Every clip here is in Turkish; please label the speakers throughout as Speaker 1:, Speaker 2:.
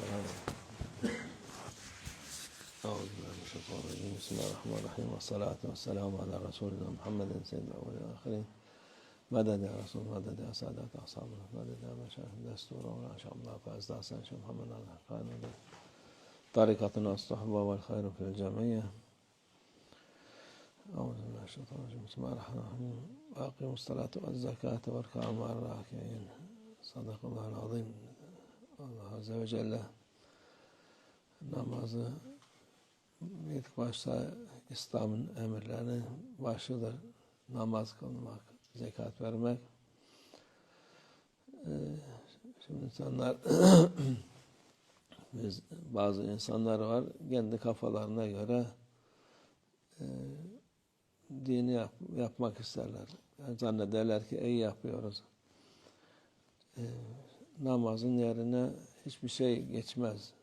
Speaker 1: السلام أعوذ بالله من الشيطان الرجيم بسم الله الرحمن الرحيم والصلاة والسلام على رسولنا محمد سيد الأولين والآخرين مدد يا رسول مدد يا سادة أصحابنا مدد يا مشايخ دستور ولا شاء الله فأزدى أحسن شيخ محمد الحقان طريقتنا الصحبة والخير في الجميع أعوذ بالله من الشيطان الرجيم بسم الله الرحمن الرحيم وأقيموا الصلاة والزكاة واركعوا مع الراكعين صدق الله العظيم. Allah Azze ve Celle namazı ilk başta İslam'ın emirlerinin başıdır. Namaz kılmak, zekat vermek. Şimdi insanlar bazı insanlar var kendi kafalarına göre dini yapmak isterler. Yani zannederler ki iyi yapıyoruz. Namazın yerine hiçbir şey geçmez.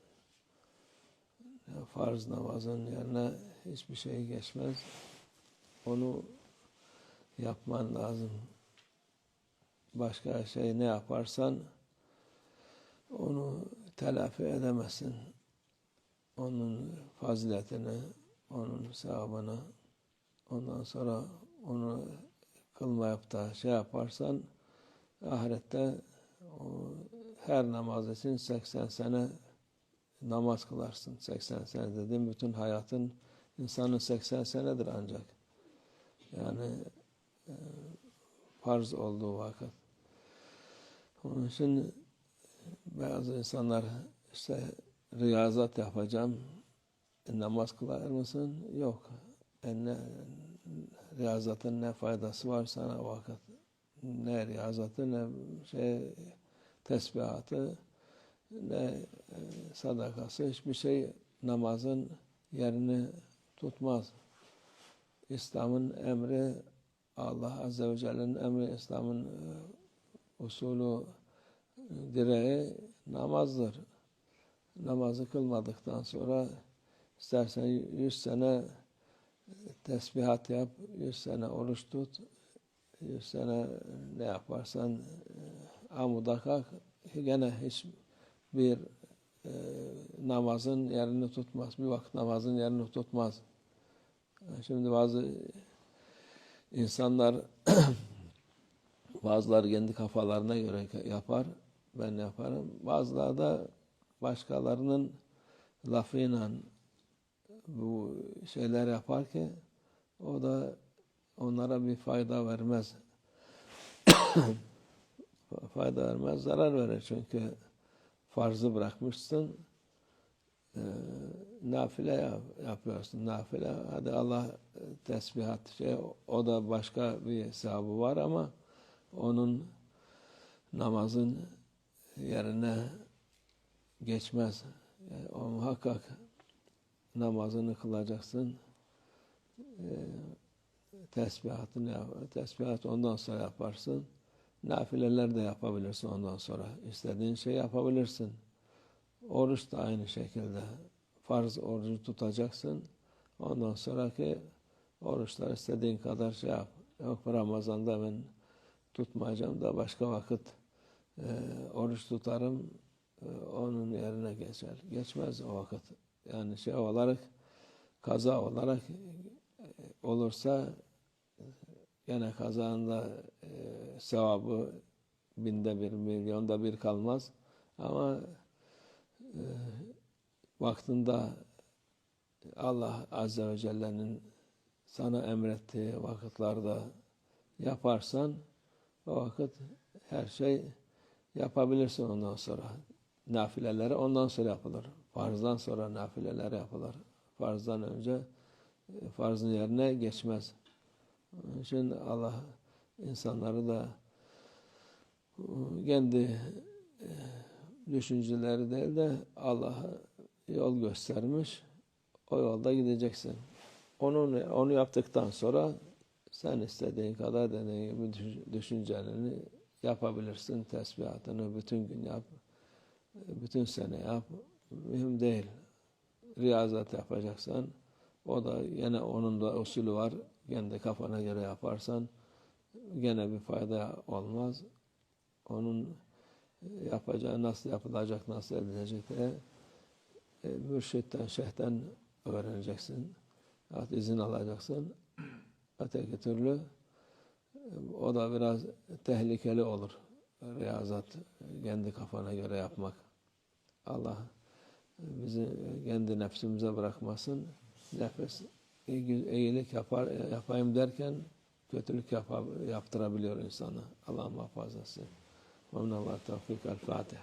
Speaker 1: Farz namazın yerine hiçbir şey geçmez. Onu yapman lazım. Başka şey ne yaparsan onu telafi edemezsin. Onun faziletini, onun sevabını, ondan sonra onu kılmayıp da şey yaparsan ahirette her namaz için 80 sene namaz kılarsın. 80 sene dedim, bütün hayatın insanın 80 senedir ancak. Yani farz olduğu vakit. Onun için bazı insanlar işte riyazat yapacağım. Namaz kılar mısın? Yok. Riyazatın ne faydası var sana o vakit? Ne riyazatı, ne tesbihatı, ne sadakası, hiçbir şey namazın yerini tutmaz. İslam'ın emri, Allah Azze ve Celle'nin emri, İslam'ın usulü, direği namazdır. Namazı kılmadıktan sonra istersen 100 sene tesbihat yap, 100 sene oruç tut, 100 sene ne yaparsan amuda kalk, gene hiçbir namazın yerini tutmaz. Bir vakit namazın yerini tutmaz. Şimdi bazı insanlar bazıları kendi kafalarına göre yapar. Ben yaparım. Bazıları da başkalarının lafıyla bu şeyler yapar ki o da onlara bir fayda vermez. Fayda vermez, zarar verir. Çünkü farzı bırakmışsın, nafile yapıyorsun. Nafile, hadi Allah tesbihat o da başka bir sevabı var ama onun namazın yerine geçmez. Yani o muhakkak namazını kılacaksın. Tesbihat ondan sonra yaparsın. Nafileler de yapabilirsin ondan sonra. İstediğin şey yapabilirsin. Oruç da aynı şekilde. Farz orucu tutacaksın. Ondan sonraki oruçlar istediğin kadar şey yap. Yok Ramazan'da ben tutmayacağım da başka vakit oruç tutarım. Onun yerine geçer. Geçmez o vakit. Yani şey olarak, kaza olarak olursa gene kazanda sevabı 1000'de 1, milyonda 1 kalmaz. Ama vaktinde Allah Azze ve Celle'nin sana emrettiği vakitlerde yaparsan o vakit her şey yapabilirsin ondan sonra. Nafileleri ondan sonra yapılır. Farzdan sonra nafileler yapılır. Farzdan önce farzın yerine geçmez. Onun için Allah insanları da kendi düşünceleri değil de Allah'a yol göstermiş. O yolda gideceksin. Onu yaptıktan sonra sen istediğin kadar dediğin gibi düşüncelerini yapabilirsin. Tesbihatını bütün gün yap. Bütün sene yap. Mühim değil. Riyazat yapacaksan o da yine onun da usulü var. Kendi kafana göre yaparsan gene bir fayda olmaz. Onun yapacağı nasıl yapılacak, nasıl edilecek diye mürşitten, şeyhten öğreneceksin. İzin alacaksın. Öteki türlü o da biraz tehlikeli olur. Riyazat kendi kafana göre yapmak. Allah bizi kendi nefsimize bırakmasın. Nefes iyilik yapayım derken kötülük yaptırabiliyor insanı. Allah muhafaza etsin. Ve minallah tevfik. El Fatiha.